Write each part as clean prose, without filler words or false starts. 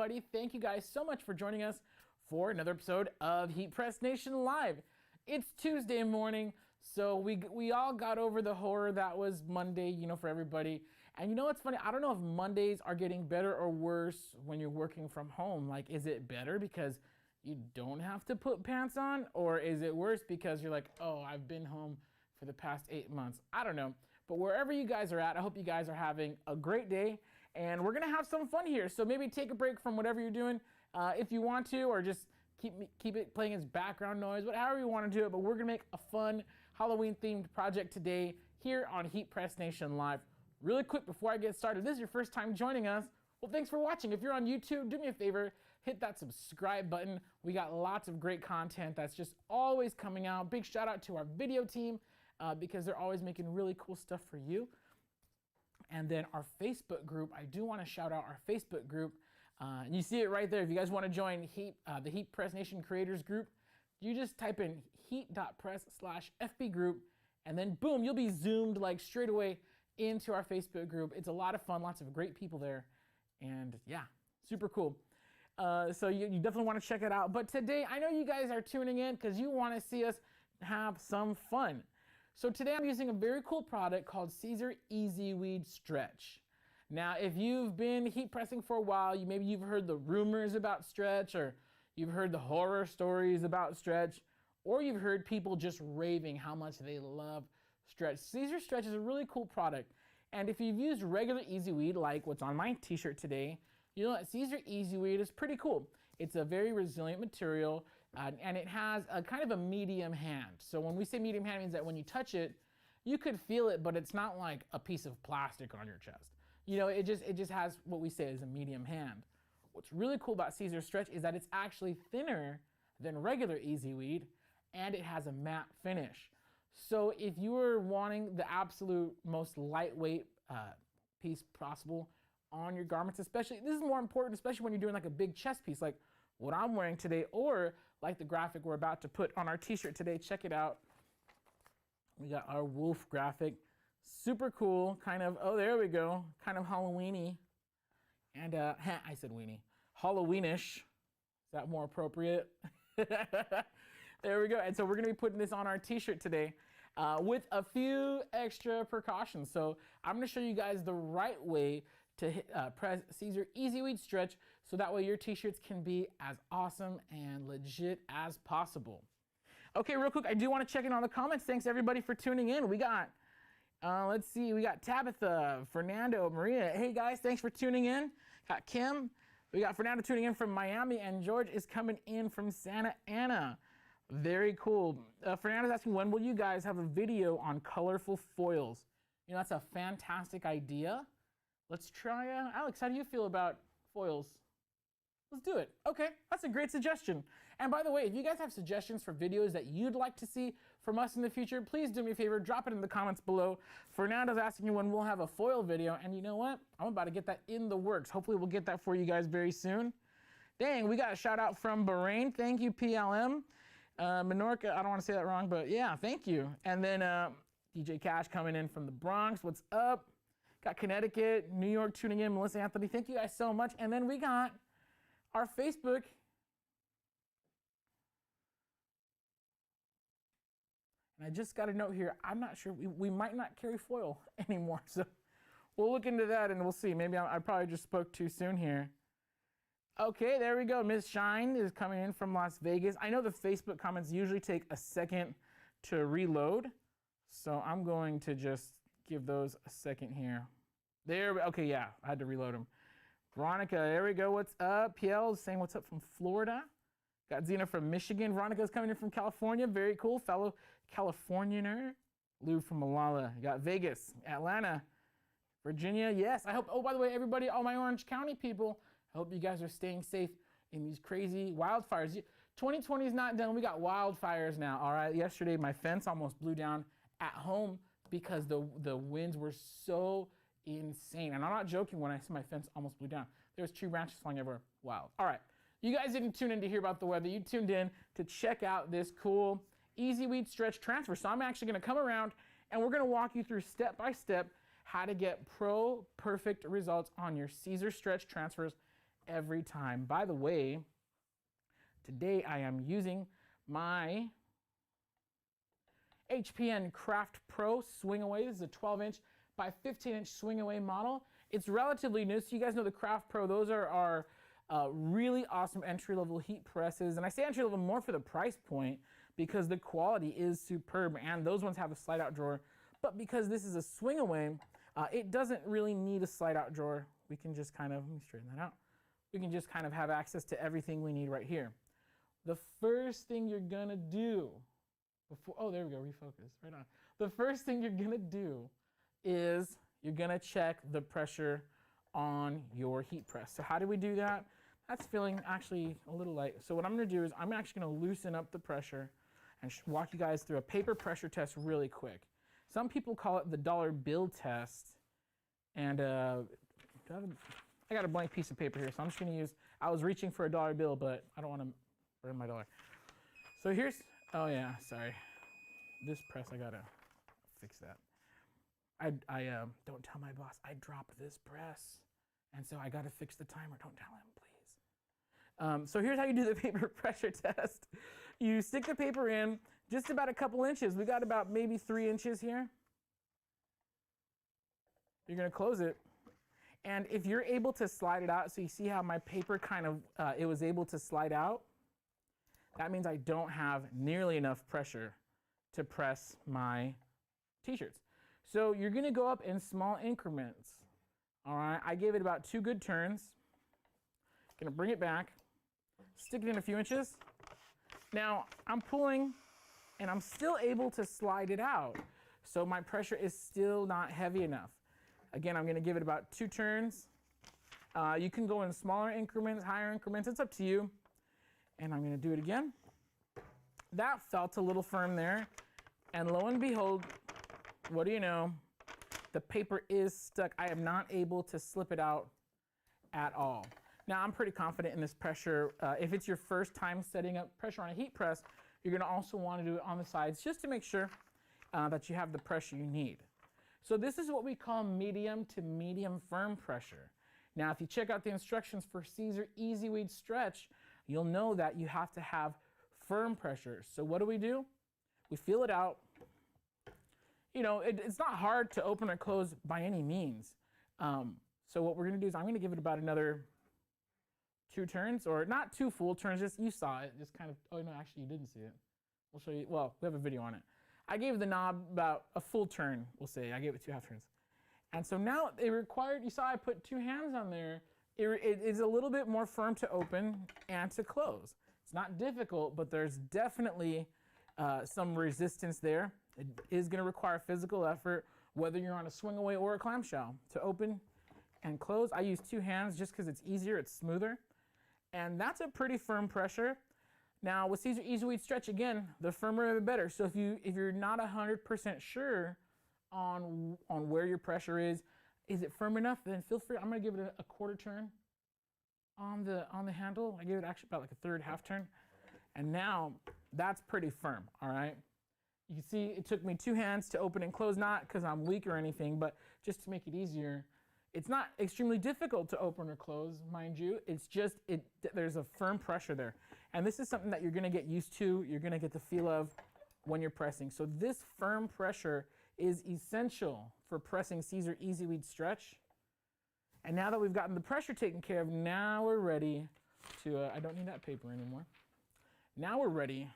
everybody. Thank you guys so much for joining us for another episode of HeatPressNation Live. It's Tuesday morning, so we all got over the horror that was Monday, for everybody. And you know what's funny? I don't know if Mondays are getting better or worse when you're working from home. Like, is it better because you don't have to put pants on? Or is it worse because you're like, oh, I've been home for the past 8 months? I don't know. But wherever you guys are at, I hope you guys are having a great day. And we're going to have some fun here. So maybe take a break from whatever you're doing if you want to, or just keep it playing as background noise, however you want to do it. But we're going to make a fun Halloween-themed project today here on HeatPressNation Live. Really quick before I get started, this is your first time joining us. Well, thanks for watching. If you're on YouTube, do me a favor, hit that subscribe button. We got lots of great content that's just always coming out. Big shout out to our video team because they're always making really cool stuff for you. And then our Facebook group, I do want to shout out our Facebook group. And you see it right there. If you guys want to join the HeatPressNation Creators group, you just type in heat.press/FB group, and then boom, you'll be zoomed like straight away into our Facebook group. It's a lot of fun, lots of great people there. And yeah, super cool. So you definitely want to check it out. But today, I know you guys are tuning in because you want to see us have some fun. So today I'm using a very cool product called Siser EasyWeed Stretch. Now, if you've been heat pressing for a while, maybe you've heard the rumors about Stretch, or you've heard the horror stories about Stretch, or you've heard people just raving how much they love Stretch. Siser Stretch is a really cool product. And if you've used regular EasyWeed, like what's on my t-shirt today, you know that Siser EasyWeed is pretty cool. It's a very resilient material, and it has a kind of a medium hand. So when we say medium hand, it means that when you touch it, you could feel it, but it's not like a piece of plastic on your chest. It just has what we say is a medium hand. What's really cool about Siser Stretch is that it's actually thinner than regular EasyWeed, and it has a matte finish. So if you are wanting the absolute most lightweight piece possible on your garments, especially, this is more important, especially when you're doing like a big chest piece, like what I'm wearing today, or like the graphic we're about to put on our t-shirt today. Check it out. We got our wolf graphic. Super cool, kind of, oh, there we go, kind of Halloween-y. And I said weenie. Halloweenish. Is that more appropriate? There we go. And so we're gonna be putting this on our t-shirt today with a few extra precautions. So I'm gonna show you guys the right way to press Siser EasyWeed Stretch, so that way your t-shirts can be as awesome and legit as possible. Okay, real quick, I do want to check in on the comments. Thanks everybody for tuning in. We got, let's see, we got Tabitha, Fernando, Maria. Hey guys, thanks for tuning in. Got Kim. We got Fernando tuning in from Miami, and George is coming in from Santa Ana. Very cool. Fernando's asking, when will you guys have a video on colorful foils? That's a fantastic idea. Let's try, Alex, how do you feel about foils? Let's do it. Okay, that's a great suggestion. And by the way, if you guys have suggestions for videos that you'd like to see from us in the future, please do me a favor, drop it in the comments below. Fernando's asking you when we'll have a foil video, and you know what? I'm about to get that in the works. Hopefully we'll get that for you guys very soon. Dang, we got a shout out from Bahrain. Thank you, PLM. Menorca, I don't want to say that wrong, but yeah, thank you. And then DJ Cash coming in from the Bronx. What's up? Got Connecticut, New York tuning in, Melissa Anthony. Thank you guys so much. And then we got our Facebook. And I just got a note here. I'm not sure. We might not carry foil anymore. So we'll look into that and we'll see. Maybe I probably just spoke too soon here. Okay, there we go. Miss Shine is coming in from Las Vegas. I know the Facebook comments usually take a second to reload. So I'm going to just give those a second here. Okay, yeah, I had to reload them. Veronica, there we go. What's up? PL is saying what's up from Florida. Got Zena from Michigan. Veronica's coming in from California. Very cool. Fellow Californianer. Lou from Malala. You got Vegas, Atlanta, Virginia. Yes, I hope, oh, by the way, everybody, all my Orange County people, I hope you guys are staying safe in these crazy wildfires. 2020 is not done. We got wildfires now, all right? Yesterday, my fence almost blew down at home because the winds were so insane. And I'm not joking when I say my fence almost blew down. There's tree branches flying everywhere. Wild. All right. You guys didn't tune in to hear about the weather. You tuned in to check out this cool EasyWeed Stretch transfer. So I'm actually going to come around and we're going to walk you through step by step how to get perfect results on your Siser Stretch transfers every time. By the way, today I am using my HPN Craft Pro Swing Away. This is a 12-inch by 15-inch swing away model. It's relatively new, so you guys know the Craft Pro. Those are our really awesome entry-level heat presses. And I say entry-level more for the price point because the quality is superb, and those ones have a slide-out drawer. But because this is a swing away, it doesn't really need a slide-out drawer. We can just kind of, let me straighten that out. We can just kind of have access to everything we need right here. The first thing you're gonna do before, oh, there we go, refocus, right on. The first thing you're gonna do is you're gonna check the pressure on your heat press. So how do we do that? That's feeling actually a little light. So what I'm gonna do is I'm actually gonna loosen up the pressure and walk you guys through a paper pressure test really quick. Some people call it the dollar bill test. And I got a blank piece of paper here, so I'm just gonna use, I was reaching for a dollar bill, but I don't wanna burn my dollar. So here's, oh yeah, sorry. This press, I gotta fix that. Don't tell my boss, I dropped this press. And so I gotta fix the timer, don't tell him, please. So here's how you do the paper pressure test. You stick the paper in just about a couple inches. We got about maybe 3 inches here. You're gonna close it. And if you're able to slide it out, so you see how my paper kind of, it was able to slide out, that means I don't have nearly enough pressure to press my t-shirts. So you're gonna go up in small increments. All right, I gave it about 2 good turns. Gonna bring it back, stick it in a few inches. Now I'm pulling and I'm still able to slide it out. So my pressure is still not heavy enough. Again, I'm gonna give it about 2 turns. You can go in smaller increments, higher increments, it's up to you. And I'm gonna do it again. That felt a little firm there. And lo and behold, what do you know? The paper is stuck. I am not able to slip it out at all. Now I'm pretty confident in this pressure. If it's your first time setting up pressure on a heat press, you're gonna also wanna do it on the sides just to make sure that you have the pressure you need. So this is what we call medium to medium firm pressure. Now, if you check out the instructions for Siser EasyWeed Stretch, you'll know that you have to have firm pressure. So what do? We feel it out. You know, it's not hard to open or close by any means. So what we're gonna do is I'm gonna give it about another 2 turns, or not 2 full turns, just, you saw it, just kind of, oh no, actually you didn't see it. We'll show you, well, we have a video on it. I gave the knob about a full turn, we'll say. I gave it 2 half turns. And so now it required, you saw I put 2 hands on there. It is a little bit more firm to open and to close. It's not difficult, but there's definitely some resistance there. It is gonna require physical effort, whether you're on a swing away or a clamshell. To open and close, I use 2 hands just because it's easier, it's smoother. And that's a pretty firm pressure. Now with Siser EasyWeed Stretch, again, the firmer the better. So if you're not 100% sure on where your pressure is it firm enough? Then feel free. I'm gonna give it a quarter turn on the handle. I gave it actually about like a 1/3 half turn, and now that's pretty firm. All right. You can see it took me 2 hands to open and close, not because I'm weak or anything, but just to make it easier. It's not extremely difficult to open or close, mind you. It's just, there's a firm pressure there. And this is something that you're gonna get used to, you're gonna get the feel of when you're pressing. So this firm pressure is essential for pressing Siser EasyWeed Stretch. And now that we've gotten the pressure taken care of, now we're ready to, I don't need that paper anymore. Now we're ready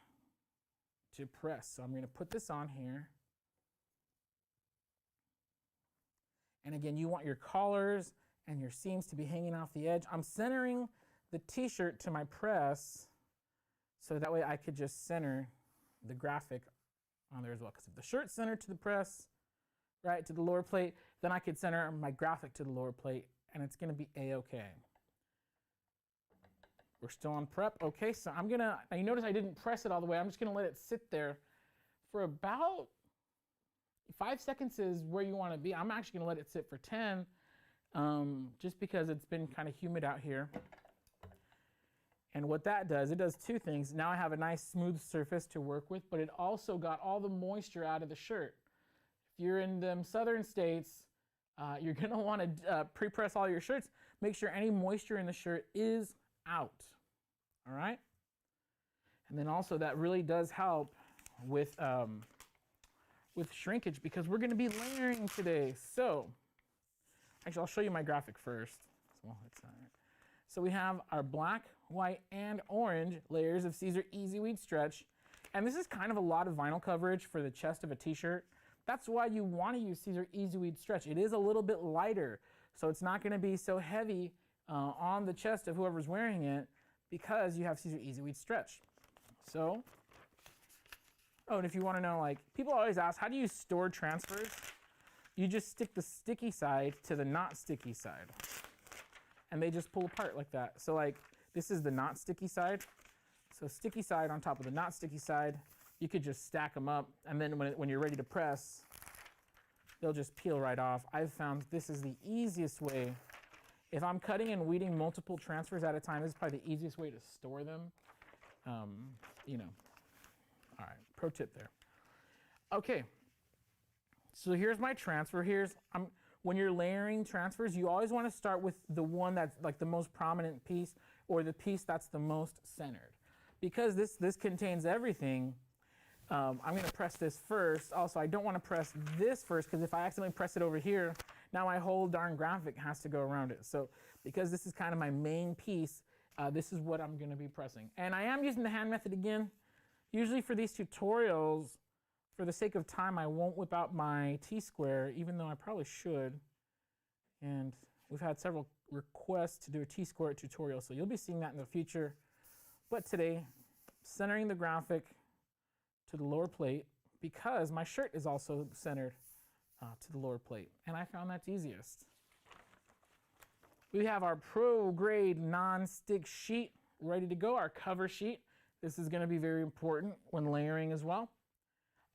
to press. So I'm gonna put this on here. And again, you want your collars and your seams to be hanging off the edge. I'm centering the t-shirt to my press so that way I could just center the graphic on there as well. Because if the shirt's centered to the press, right, to the lower plate, then I could center my graphic to the lower plate and it's gonna be a-okay. We're still on prep. Okay, so I'm gonna, now you notice I didn't press it all the way. I'm just gonna let it sit there for about 5 seconds is where you want to be. I'm actually going to let it sit for 10 just because it's been kind of humid out here. And what that does, it does 2 things. Now I have a nice smooth surface to work with, but it also got all the moisture out of the shirt. If you're in them southern states, You're gonna wanna pre-press all your shirts. Make sure any moisture in the shirt is out, all right? And then also that really does help with shrinkage because we're gonna be layering today. So, actually I'll show you my graphic first. Well, it's not right. So we have our black, white, and orange layers of Siser EasyWeed Stretch. And this is kind of a lot of vinyl coverage for the chest of a t-shirt. That's why you want to use Siser EasyWeed Stretch. It is a little bit lighter, so it's not going to be so heavy on the chest of whoever's wearing it because you have Siser EasyWeed Stretch. So, oh, and if you want to know, like, people always ask, how do you store transfers? You just stick the sticky side to the not sticky side. And they just pull apart like that. So like, this is the not sticky side. So sticky side on top of the not sticky side, you could just stack them up. And then when you're ready to press, they'll just peel right off. I've found this is the easiest way. If I'm cutting and weeding multiple transfers at a time, this is probably the easiest way to store them. You know, all right, pro tip there. Okay, so here's my transfer. When you're layering transfers, you always want to start with the one that's like the most prominent piece or the piece that's the most centered. Because this contains everything, I'm going to press this first. Also, I don't want to press this first because if I accidentally press it over here, now my whole darn graphic has to go around it. So because this is kind of my main piece, this is what I'm going to be pressing. And I am using the hand method again. Usually for these tutorials, for the sake of time, I won't whip out my T-square, even though I probably should. And we've had several requests to do a T-square tutorial, so you'll be seeing that in the future. But today, centering the graphic to the lower plate, because my shirt is also centered to the lower plate, and I found that's easiest. We have our pro-grade non-stick sheet ready to go, our cover sheet. This is going to be very important when layering as well.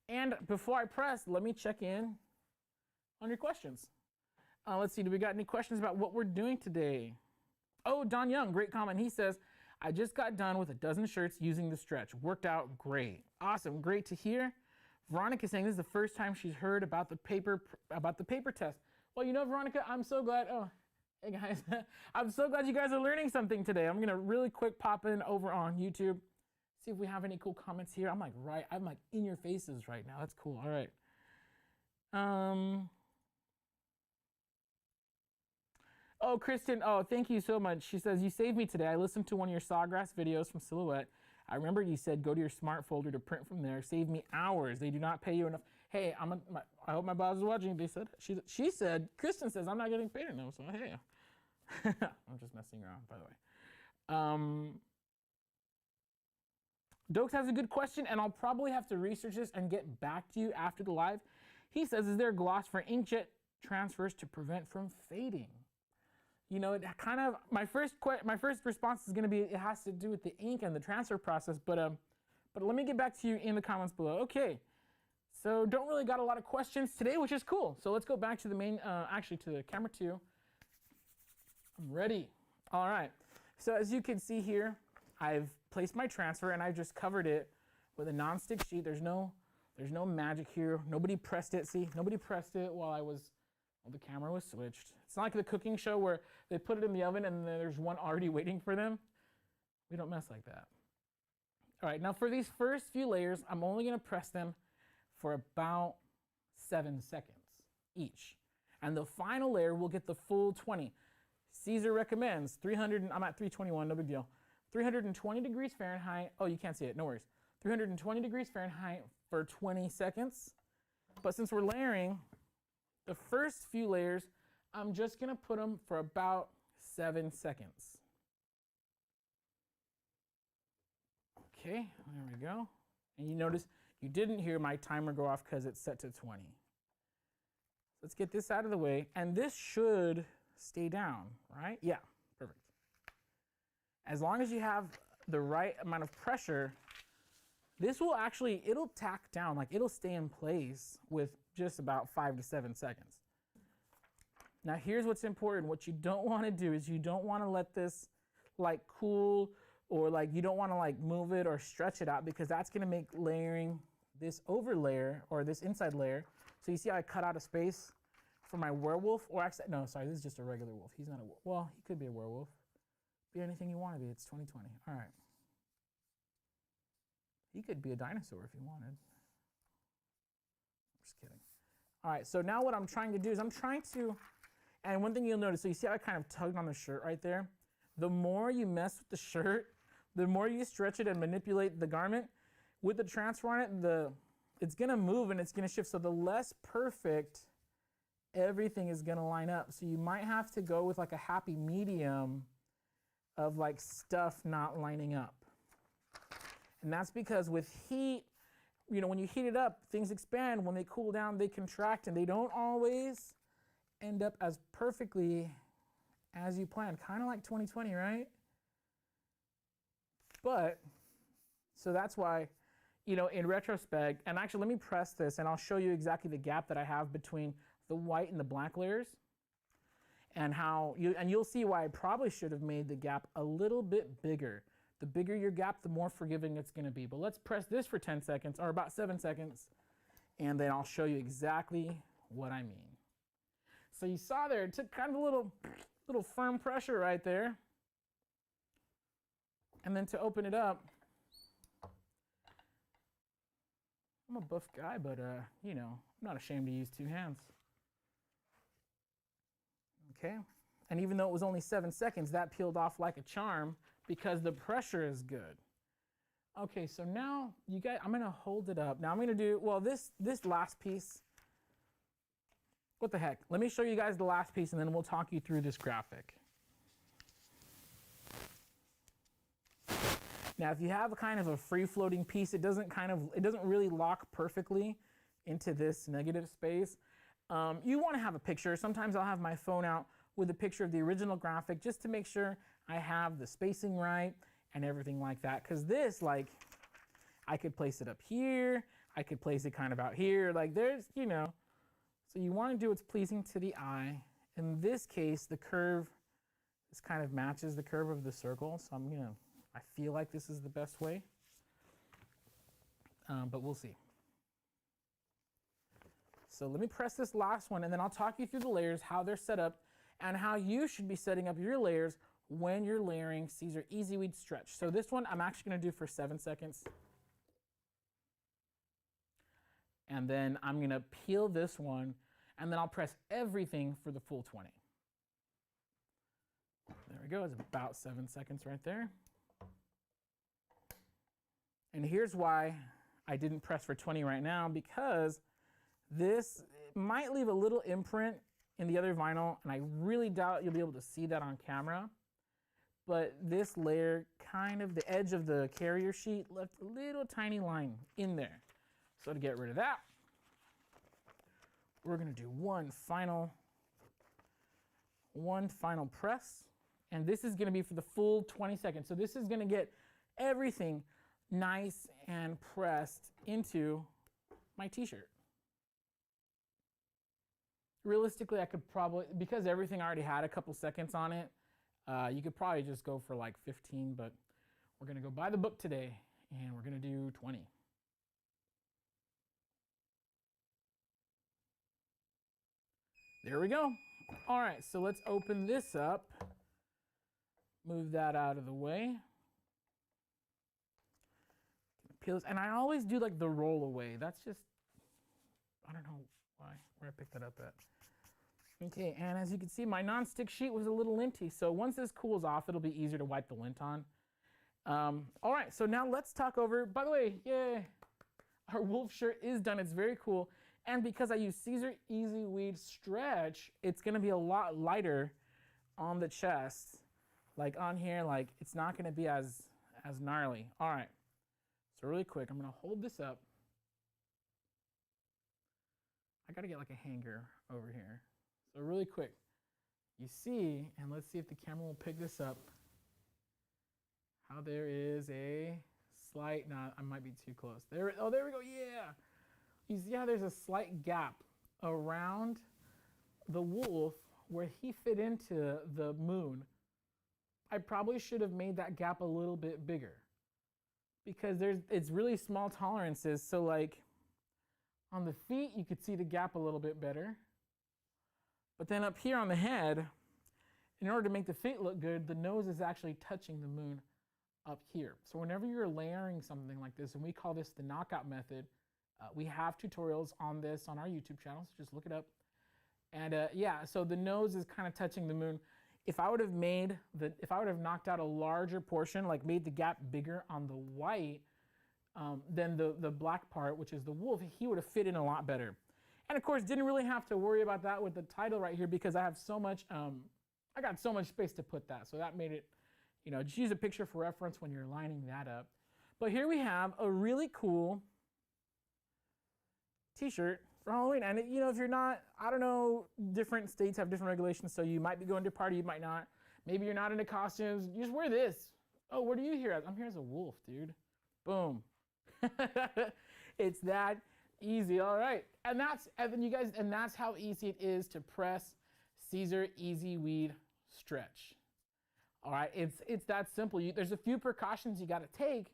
And before I press, let me check in on your questions. Let's see, do we got any questions about what we're doing today? Oh, Don Young, great comment. He says, I just got done with a dozen shirts using the stretch. Worked out great. Awesome, great to hear. Veronica's saying this is the first time she's heard about the paper test. Well, you know, Veronica, I'm so glad. Oh, hey guys, I'm so glad you guys are learning something today. I'm gonna really quick pop in over on YouTube. See if we have any cool comments here. I'm like in your faces right now. That's cool. All right. Oh, Kristen, oh, thank you so much. She says, you saved me today. I listened to one of your sawgrass videos from Silhouette. I remember you said go to your smart folder to print from there. Saved me hours. They do not pay you enough. Hey, I hope my boss is watching. They said, she said, Kristen says I'm not getting paid enough. So hey, I'm just messing around, by the way. Dokes has a good question, and I'll probably have to research this and get back to you after the live. He says, is there a gloss for inkjet transfers to prevent from fading? You know, it kind of, my first response is going to be it has to do with the ink and the transfer process, but let me get back to you in the comments below. Okay, so don't really got a lot of questions today, which is cool. So let's go back to the main, actually to the camera 2. I'm ready. All right, so as you can see here, I've placed my transfer and I've just covered it with a non-stick sheet. There's no magic here. Nobody pressed it. See, nobody pressed it while the camera was switched. It's not like the cooking show where they put it in the oven and there's one already waiting for them. We don't mess like that. All right, now for these first few layers, I'm only gonna press them for about 7 seconds each. And the final layer will get the full 20. Siser recommends 300, I'm at 321, no big deal. 320 degrees Fahrenheit. Oh, you can't see it, no worries. 320 degrees Fahrenheit for 20 seconds. But since we're layering, the first few layers, I'm just gonna put them for about 7 seconds. Okay, there we go. And you notice you didn't hear my timer go off because it's set to 20. Let's get this out of the way. And this should stay down, right? Yeah, perfect. As long as you have the right amount of pressure, this will actually, it'll tack down, like it'll stay in place with just about 5 to 7 seconds. Now here's what's important. What you don't want to do is you don't want to let this like cool, or like you don't want to like move it or stretch it out, because that's going to make layering this over layer or this inside layer. So you see how I cut out a space for my werewolf, or actually, no, sorry, this is just a regular wolf. He's not a wolf. Well, he could be a werewolf. Be anything you want to be. It's 2020. All right. He could be a dinosaur if he wanted. Just kidding. All right, so now what I'm trying to do is I'm trying to, and one thing you'll notice, so you see how I kind of tugged on the shirt right there? The more you mess with the shirt, the more you stretch it and manipulate the garment, with the transfer on it, it's gonna move and it's gonna shift. So the less perfect everything is gonna line up. So you might have to go with like a happy medium of like stuff not lining up. And that's because with heat, you know, when you heat it up, things expand. When they cool down, they contract, and they don't always end up as perfectly as you planned. Kind of like 2020, right? But, so that's why, you know, in retrospect, and actually let me press this and I'll show you exactly the gap that I have between the white and the black layers, and how you'll see why I probably should have made the gap a little bit bigger. The bigger your gap, the more forgiving it's gonna be. But let's press this for 10 seconds, or about 7 seconds, and then I'll show you exactly what I mean. So you saw there, it took kind of a little firm pressure right there. And then to open it up, I'm a buff guy, but you know, I'm not ashamed to use 2 hands. Okay, and even though it was only 7 seconds, that peeled off like a charm because the pressure is good. Okay, so now you guys, I'm gonna hold it up. Now I'm gonna do, well, this last piece, what the heck? Let me show you guys the last piece and then we'll talk you through this graphic. Now, if you have a kind of a free-floating piece, it doesn't really lock perfectly into this negative space. You want to have a picture. Sometimes I'll have my phone out with a picture of the original graphic just to make sure I have the spacing right and everything like that. Because this, like, I could place it up here. I could place it kind of out here. Like, there's, you know. So you want to do what's pleasing to the eye. In this case, the curve, this kind of matches the curve of the circle. So I'm going to, I feel like this is the best way, but we'll see. So let me press this last one, and then I'll talk you through the layers, how they're set up, and how you should be setting up your layers when you're layering Siser EasyWeed Stretch. So this one I'm actually going to do for 7 seconds. And then I'm going to peel this one, and then I'll press everything for the full 20. There we go. It's about 7 seconds right there. And here's why I didn't press for 20 right now, because this might leave a little imprint in the other vinyl, and I really doubt you'll be able to see that on camera. But this layer, kind of the edge of the carrier sheet, left a little tiny line in there. So to get rid of that, we're gonna do one final press, and this is gonna be for the full 20 seconds. So this is gonna get everything nice and pressed into my t-shirt. Realistically, I could probably, because everything already had a couple seconds on it, you could probably just go for like 15, but we're gonna go by the book today and we're gonna do 20. There we go. All right, so let's open this up. Move that out of the way. And I always do like the roll away. That's just, I don't know where I picked that up at. Okay, and as you can see, my non-stick sheet was a little linty. So once this cools off, it'll be easier to wipe the lint on. All right, so now let's talk over, by the way, yay, our wolf shirt is done. It's very cool. And because I use Siser EasyWeed Stretch, it's gonna be a lot lighter on the chest. Like on here, like it's not gonna be as gnarly. All right. So really quick, I'm gonna hold this up. I gotta get like a hanger over here. So really quick, you see, and let's see if the camera will pick this up, how there is a slight, I might be too close. There, oh, there we go, yeah. You see how there's a slight gap around the wolf where he fit into the moon. I probably should have made that gap a little bit bigger, because it's really small tolerances. So like on the feet, you could see the gap a little bit better. But then up here on the head, in order to make the fit look good, the nose is actually touching the moon up here. So whenever you're layering something like this, and we call this the knockout method, we have tutorials on this on our YouTube channel, so just look it up. And yeah, so the nose is kind of touching the moon. If I would have knocked out a larger portion, like made the gap bigger on the white, then the black part, which is the wolf, he would have fit in a lot better. And of course, didn't really have to worry about that with the title right here because I have so much, I got so much space to put that. So that made it, you know, just use a picture for reference when you're lining that up. But here we have a really cool t-shirt for Halloween. And you know, if you're not, I don't know, different states have different regulations. So you might be going to a party, you might not. Maybe you're not into costumes. You just wear this. Oh, what are you here as? I'm here as a wolf, dude. Boom. It's that easy. All right. And that's how easy it is to press Siser EasyWeed Stretch. All right. It's that simple. There's a few precautions you got to take,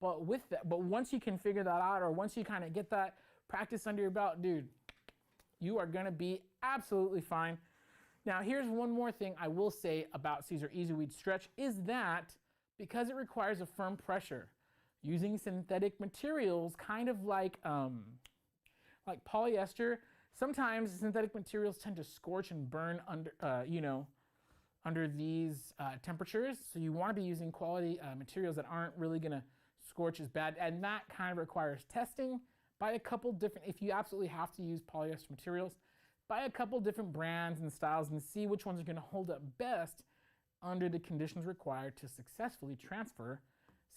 but once you can figure that out, or once you kind of get that practice under your belt, dude, you are going to be absolutely fine. Now, here's one more thing I will say about Siser EasyWeed Stretch is that because it requires a firm pressure, using synthetic materials, kind of like polyester, sometimes synthetic materials tend to scorch and burn under, under these temperatures. So you want to be using quality materials that aren't really going to scorch as bad, and that kind of requires testing by a couple different, if you absolutely have to use polyester materials, by a couple different brands and styles and see which ones are going to hold up best under the conditions required to successfully transfer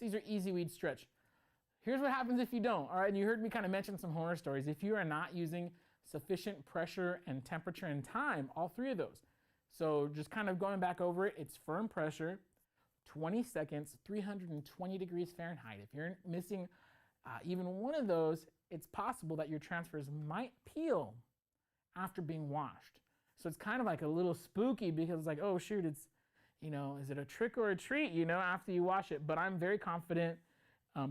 Siser EasyWeed Stretch. Here's what happens if you don't, all right? And you heard me kind of mention some horror stories. If you are not using sufficient pressure and temperature and time, all three of those. So just kind of going back over it, it's firm pressure, 20 seconds, 320 degrees Fahrenheit. If you're missing even one of those, it's possible that your transfers might peel after being washed. So it's kind of like a little spooky because it's like, oh shoot, it's, you know, is it a trick or a treat, you know, after you wash it? But I'm very confident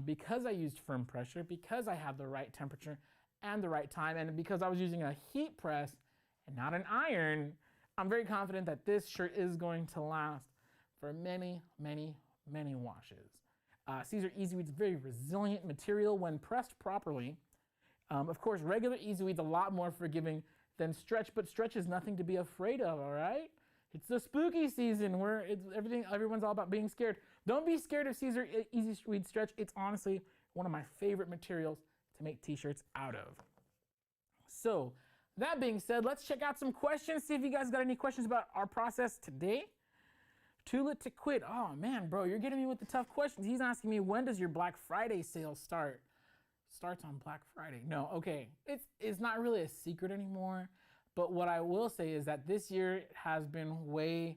because I used firm pressure, because I have the right temperature and the right time, and because I was using a heat press and not an iron, I'm very confident that this shirt is going to last for many, many, many washes. Siser EasyWeed is a very resilient material when pressed properly. Of course, regular EasyWeed's a lot more forgiving than Stretch, but Stretch is nothing to be afraid of, all right? It's the spooky season where everyone's all about being scared. Don't be scared of Siser EasyWeed Stretch. It's honestly one of my favorite materials to make t-shirts out of. So that being said, let's check out some questions. See if you guys got any questions about our process today. Too lit to quit. Oh man, bro, you're getting me with the tough questions. He's asking me, when does your Black Friday sale start? Starts on Black Friday. No, okay. It's not really a secret anymore. But what I will say is that this year has been way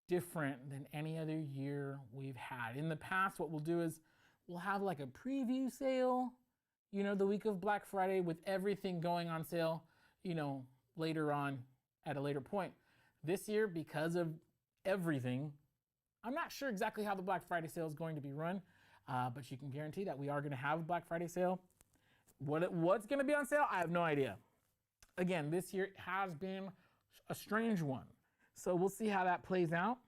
different than any other year we've had. In the past, what we'll do is we'll have like a preview sale, you know, the week of Black Friday with everything going on sale, you know, later on at a later point. This year, because of everything, I'm not sure exactly how the Black Friday sale is going to be run, but you can guarantee that we are going to have a Black Friday sale. What's going to be on sale? I have no idea. Again, this year has been a strange one. So we'll see how that plays out.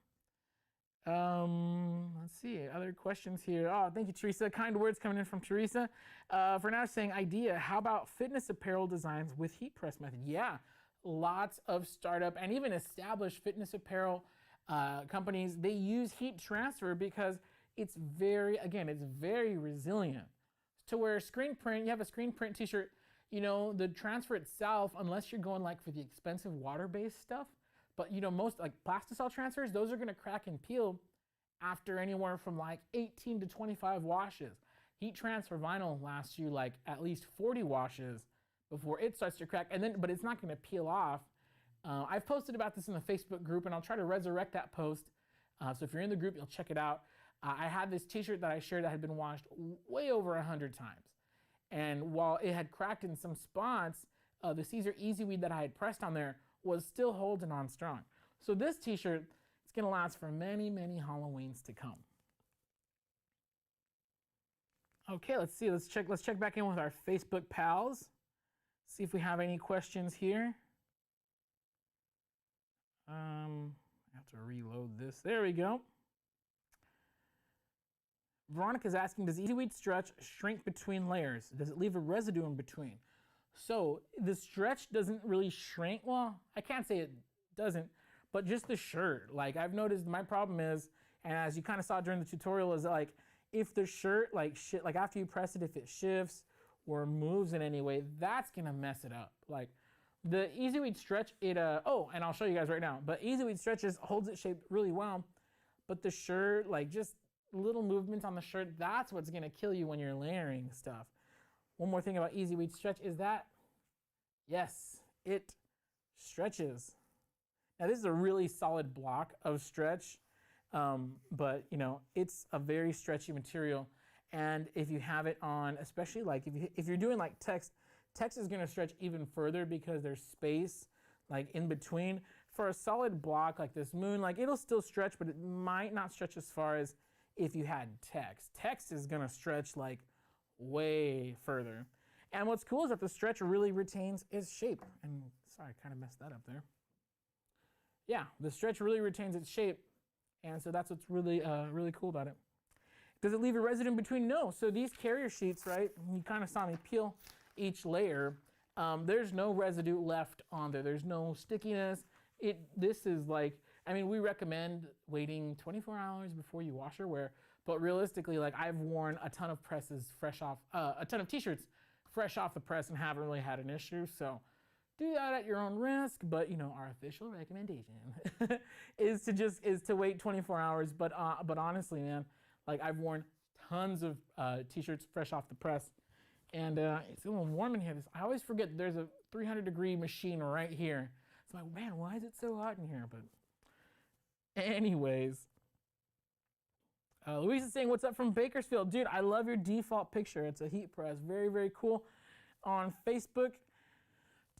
Let's see, other questions here. Oh, thank you, Teresa. Kind words coming in from Teresa. For now, saying idea, how about fitness apparel designs with heat press method? Yeah, lots of startup and even established fitness apparel companies, they use heat transfer because it's very resilient. To where screen print, you have a screen print t-shirt, you know, the transfer itself, unless you're going like for the expensive water-based stuff, but you know, most like plasticell transfers, those are gonna crack and peel after anywhere from like 18 to 25 washes. Heat transfer vinyl lasts you like at least 40 washes before it starts to crack, and then, but it's not gonna peel off. I've posted about this in the Facebook group, and I'll try to resurrect that post. So if you're in the group, you'll check it out. I had this t-shirt that I shared that had been washed way over 100 times. And while it had cracked in some spots, the Siser EasyWeed that I had pressed on there was still holding on strong. So this t-shirt, it's gonna last for many, many Halloweens to come. Okay, let's see, let's check back in with our Facebook pals. See if we have any questions here. I have to reload this. There we go. Veronica's asking, does EasyWeed Stretch shrink between layers? Does it leave a residue in between? So the stretch doesn't really shrink. Well, I can't say it doesn't, but just the shirt. Like I've noticed my problem is, and as you kind of saw during the tutorial, is like if the shirt like after you press it, if it shifts or moves in any way, that's gonna mess it up. Like the EasyWeed Stretch, and I'll show you guys right now, but EasyWeed Stretches holds its shape really well, but the shirt, like just little movements on the shirt, that's what's gonna kill you when you're layering stuff. One more thing about EasyWeed Stretch is that, yes, it stretches. Now this is a really solid block of stretch, but you know, it's a very stretchy material. And if you have it on, especially like if you're doing like text is gonna stretch even further because there's space like in between. For a solid block like this moon, like it'll still stretch, but it might not stretch as far as if you had text. Text is gonna stretch like way further. And what's cool is that the stretch really retains its shape. And sorry, I kind of messed that up there. Yeah, the stretch really retains its shape. And so that's what's really, really cool about it. Does it leave a residue in between? No. So these carrier sheets, right, you kind of saw me peel each layer. There's no residue left on there. There's no stickiness. This is like, I mean, we recommend waiting 24 hours before you wash your wear, but realistically, like I've worn a ton of presses fresh off, a ton of t-shirts fresh off the press and haven't really had an issue. So do that at your own risk, but you know, our official recommendation is to wait 24 hours. But honestly, man, like I've worn tons of t-shirts fresh off the press, and it's a little warm in here. I always forget there's a 300-degree machine right here. So I'm like, man, why is it so hot in here? But anyways, Louise is saying, what's up from Bakersfield? Dude, I love your default picture. It's a heat press. Very, very cool. On Facebook,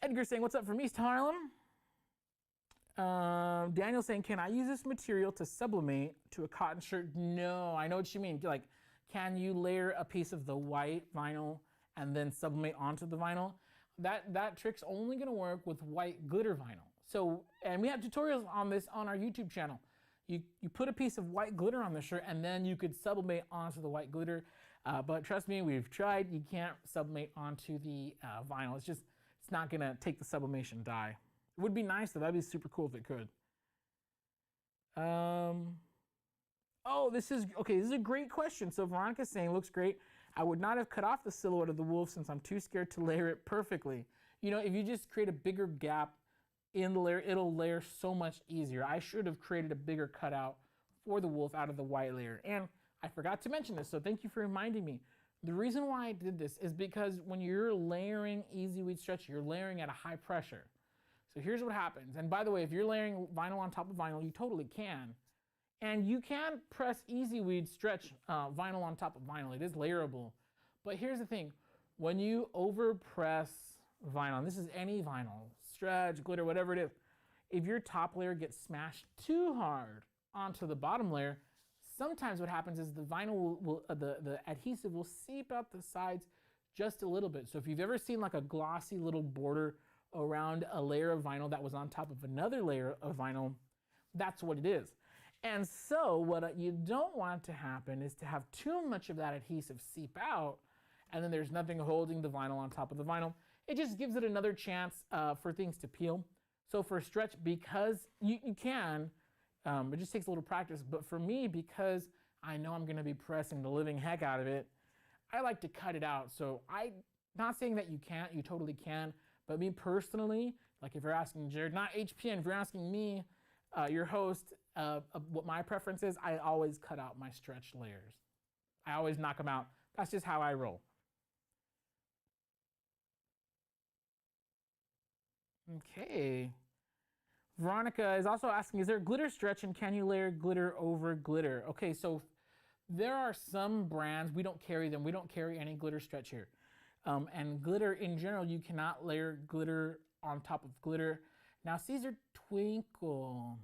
Edgar saying, what's up from East Harlem? Daniel saying, can I use this material to sublimate to a cotton shirt? No, I know what you mean. Like, can you layer a piece of the white vinyl and then sublimate onto the vinyl? That trick's only gonna work with white glitter vinyl. So, and we have tutorials on this on our YouTube channel. You put a piece of white glitter on the shirt and then you could sublimate onto the white glitter. But trust me, we've tried, you can't sublimate onto the vinyl. It's not gonna take the sublimation dye. It would be nice though, that'd be super cool if it could. Oh, this is a great question. So Veronica's saying, looks great. I would not have cut off the silhouette of the wolf since I'm too scared to layer it perfectly. You know, if you just create a bigger gap in the layer, it'll layer so much easier. I should have created a bigger cutout for the wolf out of the white layer. And I forgot to mention this, so thank you for reminding me. The reason why I did this is because when you're layering EasyWeed Stretch, you're layering at a high pressure. So here's what happens. And by the way, if you're layering vinyl on top of vinyl, you totally can. And you can press EasyWeed Stretch vinyl on top of vinyl. It is layerable. But here's the thing. When you overpress vinyl, and this is any vinyl, stretch, glitter, whatever it is, if your top layer gets smashed too hard onto the bottom layer, sometimes what happens is the vinyl the adhesive will seep out the sides just a little bit. So if you've ever seen like a glossy little border around a layer of vinyl that was on top of another layer of vinyl, that's what it is. And so what you don't want to happen is to have too much of that adhesive seep out, and then there's nothing holding the vinyl on top of the vinyl. It just gives it another chance for things to peel. So for stretch, because you can, it just takes a little practice, but for me, because I know I'm gonna be pressing the living heck out of it, I like to cut it out. So I'm not saying that you can't, you totally can, but me personally, like if you're asking Jared, not HPN, if you're asking me, your host, what my preference is, I always cut out my stretch layers. I always knock them out. That's just how I roll. Okay. Veronica is also asking, is there glitter stretch and can you layer glitter over glitter? Okay, so there are some brands, we don't carry them. We don't carry any glitter stretch here. And glitter in general, you cannot layer glitter on top of glitter. Now, Siser Twinkle.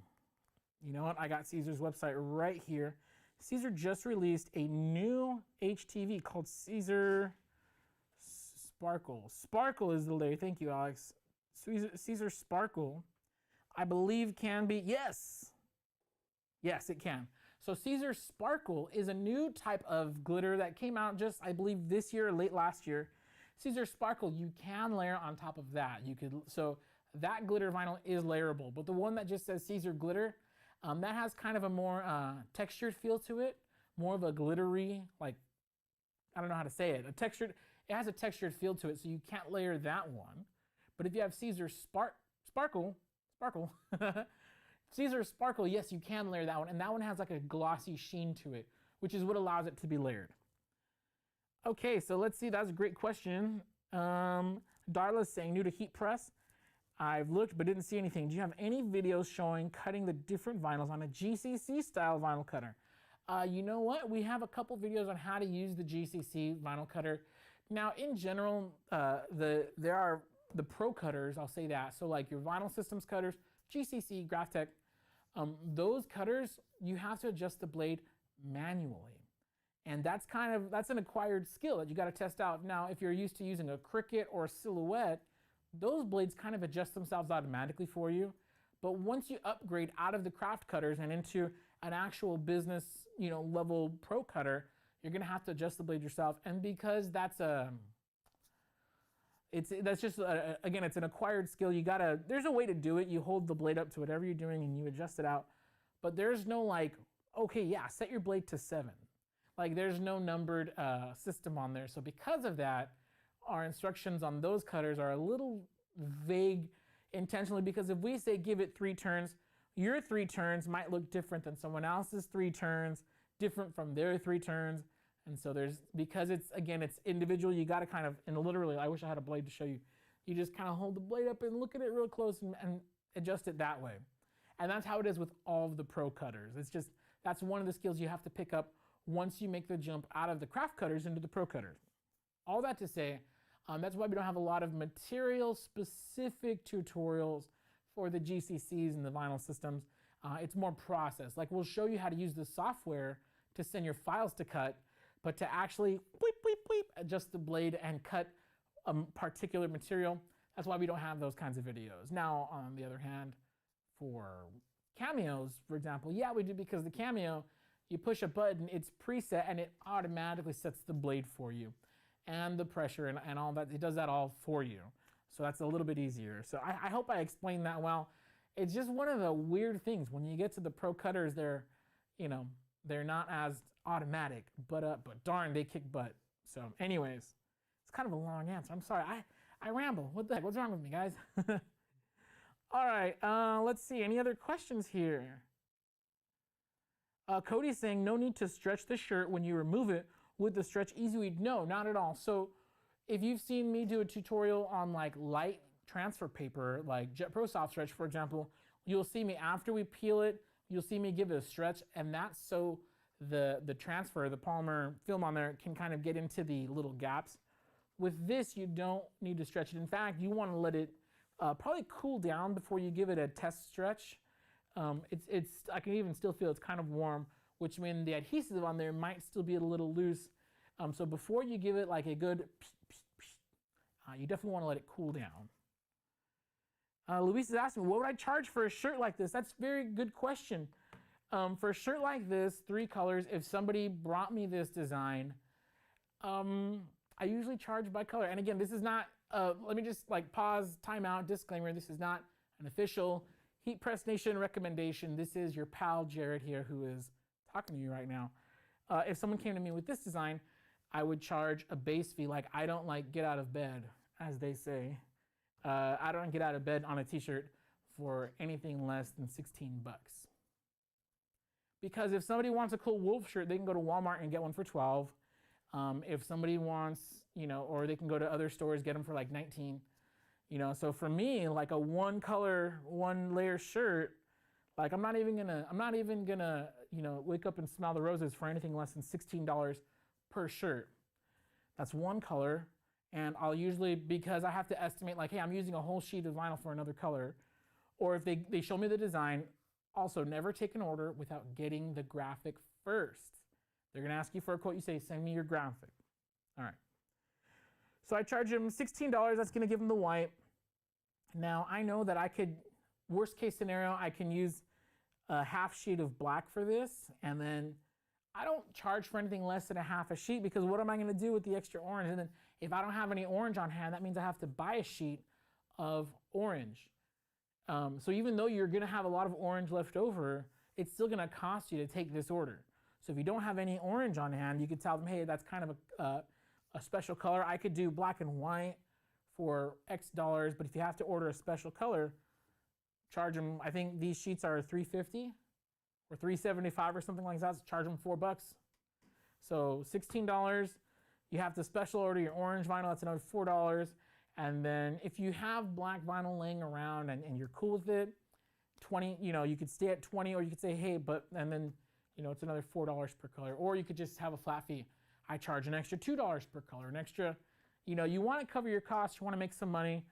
You know what? I got Siser's website right here. Siser just released a new HTV called Siser Sparkle. Sparkle is the layer. Thank you, Alex. Siser Sparkle. I believe can be, yes. Yes, it can. So Siser Sparkle is a new type of glitter that came out just, I believe, this year or late last year. Siser Sparkle, you can layer on top of that. So that glitter vinyl is layerable, but the one that just says Siser Glitter, that has kind of a more textured feel to it, more of a glittery, like, I don't know how to say it, it has a textured feel to it, so you can't layer that one. But if you have Siser Sparkle, Siser Sparkle, yes, you can layer that one, and that one has like a glossy sheen to it, which is what allows it to be layered. Okay, so let's see, that's a great question. Darla's saying, new to heat press. I've looked but didn't see anything. Do you have any videos showing cutting the different vinyls on a GCC style vinyl cutter? You know what? We have a couple videos on how to use the GCC vinyl cutter. Now, in general, there are the pro cutters, I'll say that. So like your Vinyl Systems cutters, GCC, Graphtec, those cutters, you have to adjust the blade manually. And that's an acquired skill that you got to test out. Now, if you're used to using a Cricut or a Silhouette, those blades kind of adjust themselves automatically for you. But once you upgrade out of the craft cutters and into an actual business, level pro cutter, you're gonna have to adjust the blade yourself. And because that's again, it's an acquired skill. There's a way to do it. You hold the blade up to whatever you're doing and you adjust it out. But there's no like, okay, yeah, set your blade to 7. Like there's no numbered system on there. So because of that, our instructions on those cutters are a little vague intentionally, because if we say give it 3 turns, your 3 turns might look different than someone else's 3 turns, different from their 3 turns. And so because it's individual, you got to kind of, and literally, I wish I had a blade to show you. You just kind of hold the blade up and look at it real close and adjust it that way. And that's how it is with all of the pro cutters. That's one of the skills you have to pick up once you make the jump out of the craft cutters into the pro cutters. All that to say, that's why we don't have a lot of material-specific tutorials for the GCCs and the Vinyl Systems. It's more process. Like we'll show you how to use the software to send your files to cut, but to actually bleep, bleep, bleep, adjust the blade and cut a particular material, that's why we don't have those kinds of videos. Now, on the other hand, for cameos, for example, yeah, we do, because the cameo, you push a button, it's preset, and it automatically sets the blade for you. And the pressure and all that, it does that all for you. So that's a little bit easier. So I hope I explained that well. It's just one of the weird things. When you get to the pro cutters, they're not as automatic, but darn, they kick butt. So anyways, it's kind of a long answer. I'm sorry, I ramble. What the heck, what's wrong with me, guys? All right, let's see, any other questions here? Cody's saying, no need to stretch the shirt when you remove it with the Stretch EasyWeed. No, not at all. So if you've seen me do a tutorial on like light transfer paper, like Jet Pro Soft Stretch, for example, you'll see me after we peel it, you'll see me give it a stretch, and that's so the transfer, the polymer film on there can kind of get into the little gaps. With this, you don't need to stretch it. In fact, you want to let it probably cool down before you give it a test stretch. I can even still feel it's kind of warm, which means the adhesive on there might still be a little loose. So before you give it like a good you definitely want to let it cool down. Luis is asking, what would I charge for a shirt like this? That's a very good question. For a shirt like this, 3 colors, if somebody brought me this design, I usually charge by color. And again, this is not, let me just like pause, time out, disclaimer, this is not an official HeatPressNation recommendation. This is your pal Jared here who is talking to you right now. If someone came to me with this design, I would charge a base fee. Like I don't like get out of bed, as they say. I don't get out of bed on a t-shirt for anything less than 16 bucks. Because if somebody wants a cool wolf shirt, they can go to Walmart and get one for 12. If somebody wants, or they can go to other stores, get them for like 19. So for me, like a 1 color, 1 layer shirt, like I'm not even gonna, wake up and smell the roses for anything less than $16 per shirt. That's 1 color. And I'll usually, because I have to estimate like, hey, I'm using a whole sheet of vinyl for another color. Or if they show me the design, also never take an order without getting the graphic first. They're gonna ask you for a quote, you say, send me your graphic. All right. So I charge them $16, that's gonna give them the white. Now I know that I could worst case scenario, I can use a half sheet of black for this, and then I don't charge for anything less than a half a sheet, because what am I going to do with the extra orange? And then if I don't have any orange on hand, that means I have to buy a sheet of orange. So even though you're going to have a lot of orange left over, it's still going to cost you to take this order. So if you don't have any orange on hand, you could tell them, hey, that's kind of a special color. I could do black and white for X dollars, but if you have to order a special color, charge them. I think these sheets are $3.50 or $3.75 or something like that. So charge them $4. So $16. You have to special order your orange vinyl. That's another $4. And then if you have black vinyl laying around and you're cool with it, 20, you could stay at 20, or you could say, hey, and then, it's another $4 per color. Or you could just have a flat fee. I charge an extra $2 per color, an extra, you want to cover your costs, you want to make some money.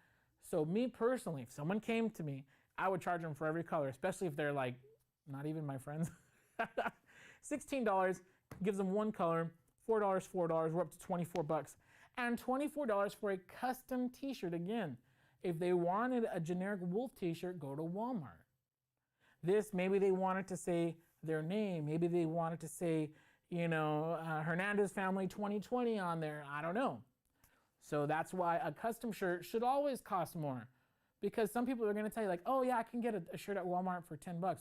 So me personally, if someone came to me, I would charge them for every color, especially if they're like, not even my friends. $16 gives them one color, $4, we're up to $24. And $24 for a custom t-shirt. Again, if they wanted a generic wolf t-shirt, go to Walmart. This, maybe they wanted to say their name, maybe they wanted to say, Hernandez Family 2020 on there, I don't know. So that's why a custom shirt should always cost more, because some people are going to tell you like, oh yeah, I can get a shirt at Walmart for $10. Well,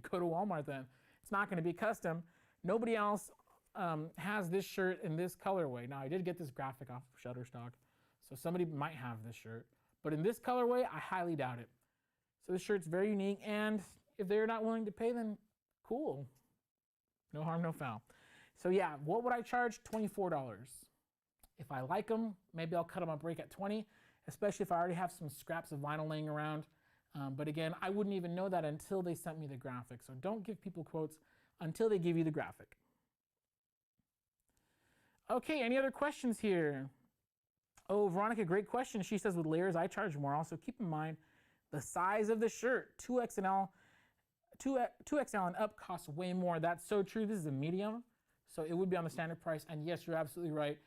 go to Walmart then. It's not going to be custom. Nobody else has this shirt in this colorway. Now I did get this graphic off of Shutterstock, so somebody might have this shirt, but in this colorway, I highly doubt it. So this shirt's very unique, and if they're not willing to pay, then cool. No harm, no foul. So yeah, what would I charge? $24. If I like them, maybe I'll cut them a break at 20, especially if I already have some scraps of vinyl laying around. But again, I wouldn't even know that until they sent me the graphic. So don't give people quotes until they give you the graphic. Okay, any other questions here? Oh, Veronica, great question. She says, with layers, I charge more. Also, keep in mind the size of the shirt. 2XL and up costs way more. That's so true. This is a medium, so it would be on the standard price. And yes, you're absolutely right.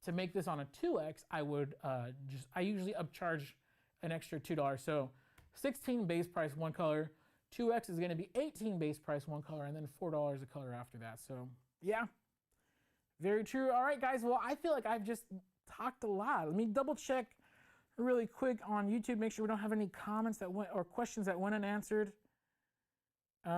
To make this on a 2X, I usually upcharge an extra $2. So 16 base price, one color. 2X is going to be 18 base price, one color, and then $4 a color after that. So yeah. Very true. All right, guys. Well, I feel like I've just talked a lot. Let me double check really quick on YouTube. Make sure we don't have any comments that went or questions that went unanswered. Yeah,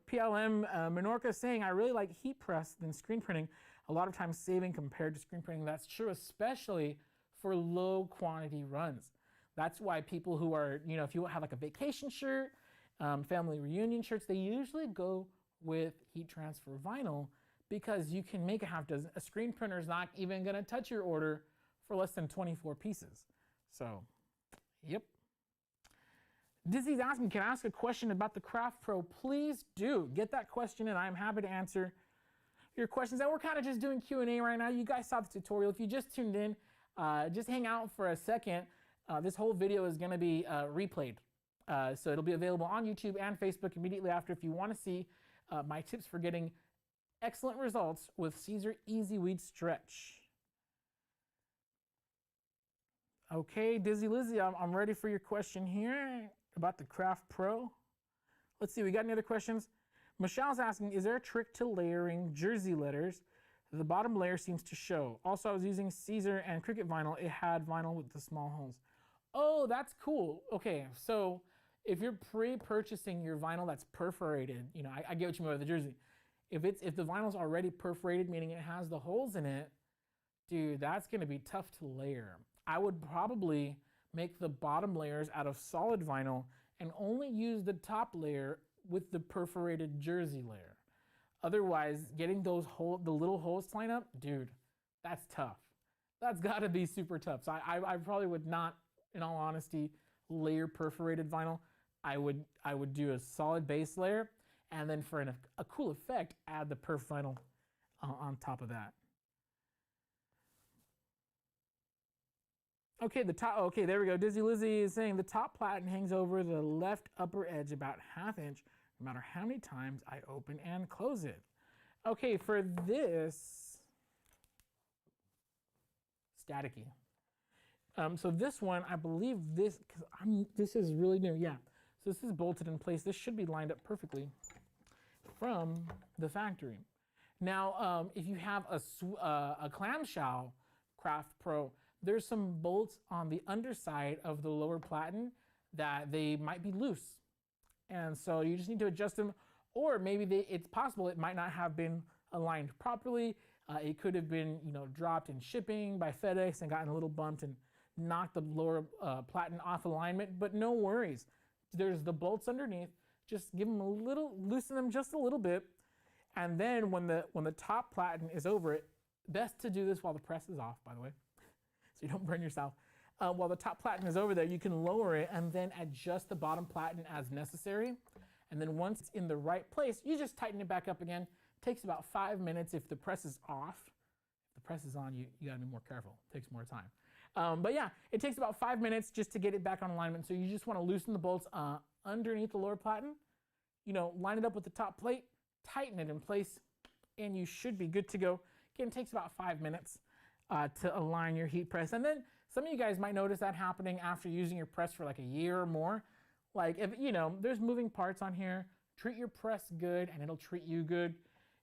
PLM Menorca is saying, I really like heat press than screen printing. A lot of times saving compared to screen printing. That's true, especially for low quantity runs. That's why people who are, if you have like a vacation shirt, family reunion shirts, they usually go with heat transfer vinyl, because you can make a half dozen. A screen printer is not even going to touch your order for less than 24 pieces. So, yep. Dizzy's asking, can I ask a question about the Craft Pro? Please do. Get that question and I'm happy to answer your questions. And we're kind of just doing Q&A right now. You guys saw the tutorial. If you just tuned in, just hang out for a second. This whole video is going to be replayed. So it'll be available on YouTube and Facebook immediately after if you want to see my tips for getting excellent results with Siser EasyWeed Stretch. Okay, Dizzy Lizzy, I'm ready for your question here about the Craft Pro. Let's see, we got any other questions? Michelle's asking, is there a trick to layering jersey letters? The bottom layer seems to show. Also, I was using Siser and Cricut vinyl. It had vinyl with the small holes. Oh, that's cool. Okay, so if you're pre-purchasing your vinyl that's perforated, I get what you mean by the jersey. If the vinyl's already perforated, meaning it has the holes in it, dude, that's gonna be tough to layer. I would probably make the bottom layers out of solid vinyl and only use the top layer with the perforated jersey layer. Otherwise, getting the little holes to line up, dude, that's tough. That's gotta be super tough. So I probably would not, in all honesty, layer perforated vinyl. I would do a solid base layer, and then for a cool effect, add the perf vinyl on top of that. Okay, okay, there we go. Dizzy Lizzy is saying the top platen hangs over the left upper edge about ½ inch, no matter how many times I open and close it. Okay, for this, staticky. So this one, I believe this, because this is really new, yeah. So this is bolted in place. This should be lined up perfectly from the factory. Now, if you have a clamshell Craft Pro, there's some bolts on the underside of the lower platen that they might be loose. And so you just need to adjust them, or maybe it's possible it might not have been aligned properly. It could have been, dropped in shipping by FedEx and gotten a little bumped and knocked the lower platen off alignment, but no worries. There's the bolts underneath. Just give them a little, loosen them just a little bit. And then when the top platen is over it, best to do this while the press is off, by the way, so you don't burn yourself. While the top platen is over there, you can lower it and then adjust the bottom platen as necessary. And then once it's in the right place, you just tighten it back up again. Takes about 5 minutes if the press is off. If the press is on, you gotta be more careful. It takes more time. But yeah, it takes about 5 minutes just to get it back on alignment. So you just wanna loosen the bolts underneath the lower platen, line it up with the top plate, tighten it in place, and you should be good to go. Again, it takes about 5 minutes to align your heat press. And then some of you guys might notice that happening after using your press for like a year or more. Like if, there's moving parts on here, treat your press good and it'll treat you good.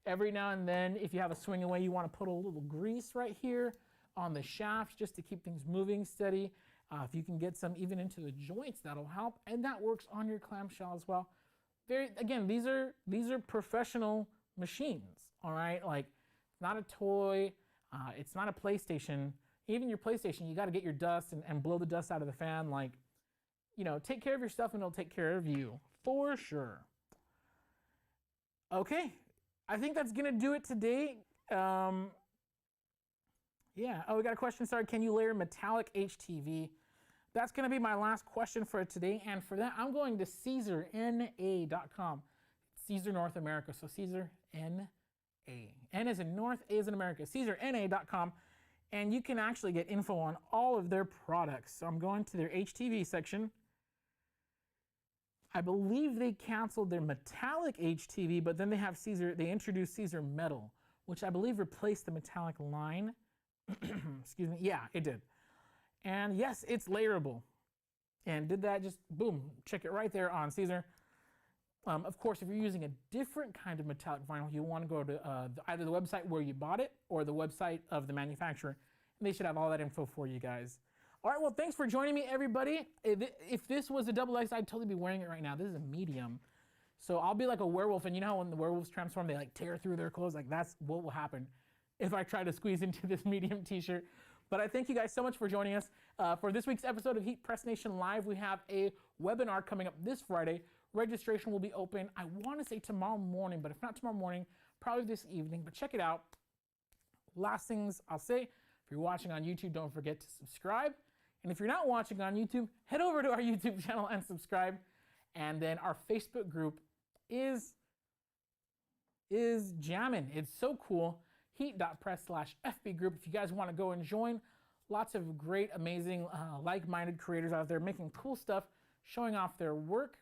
Every now and then, if you have a swing away, you want to put a little grease right here on the shaft just to keep things moving steady. If you can get some even into the joints, that'll help. And that works on your clamshell as well. Again, these are professional machines, all right? Like, it's not a toy, it's not a PlayStation. Even your PlayStation, you got to get your dust and blow the dust out of the fan. Like, take care of your stuff and it'll take care of you, for sure. Okay, I think that's gonna do it today. Yeah, oh, we got a question, sorry, can you layer metallic HTV? That's gonna be my last question for today, and for that, I'm going to SiserNA.com. Siser North America, so Siser N-A. N as in North, A as in America, SiserNA.com, and you can actually get info on all of their products. So I'm going to their HTV section. I believe they canceled their metallic HTV, but then they have they introduced Siser Metal, which I believe replaced the metallic line. Excuse me, yeah, it did. And yes, it's layerable. And did that, just boom, check it right there on Siser. Of course, if you're using a different kind of metallic vinyl, you want to go to either the website where you bought it or the website of the manufacturer. And they should have all that info for you guys. All right, well, thanks for joining me, everybody. If this was a XXL, I'd totally be wearing it right now. This is a medium. So I'll be like a werewolf, and you know how when the werewolves transform, they like tear through their clothes? Like that's what will happen if I try to squeeze into this medium t-shirt. But I thank you guys so much for joining us. For this week's episode of HeatPressNation Live, we have a webinar coming up this Friday. Registration will be open, I want to say tomorrow morning, but if not tomorrow morning, probably this evening, but check it out. Last things I'll say, if you're watching on YouTube, don't forget to subscribe. And if you're not watching on YouTube, head over to our YouTube channel and subscribe. And then our Facebook group is jamming. It's so cool. Heat.press/FB group. If you guys want to go and join, lots of great, amazing, like-minded creators out there making cool stuff, showing off their work.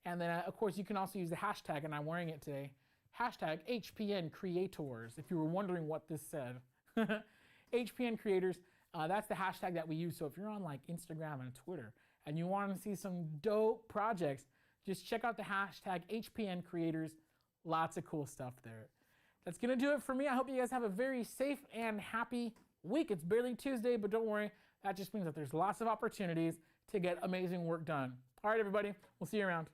And then, of course, you can also use the hashtag, and I'm wearing it today, hashtag HPN Creators, if you were wondering what this said. HPN Creators, that's the hashtag that we use. So if you're on like Instagram and Twitter and you want to see some dope projects, just check out the hashtag HPN Creators. Lots of cool stuff there. That's going to do it for me. I hope you guys have a very safe and happy week. It's barely Tuesday, but don't worry. That just means that there's lots of opportunities to get amazing work done. All right, everybody. We'll see you around.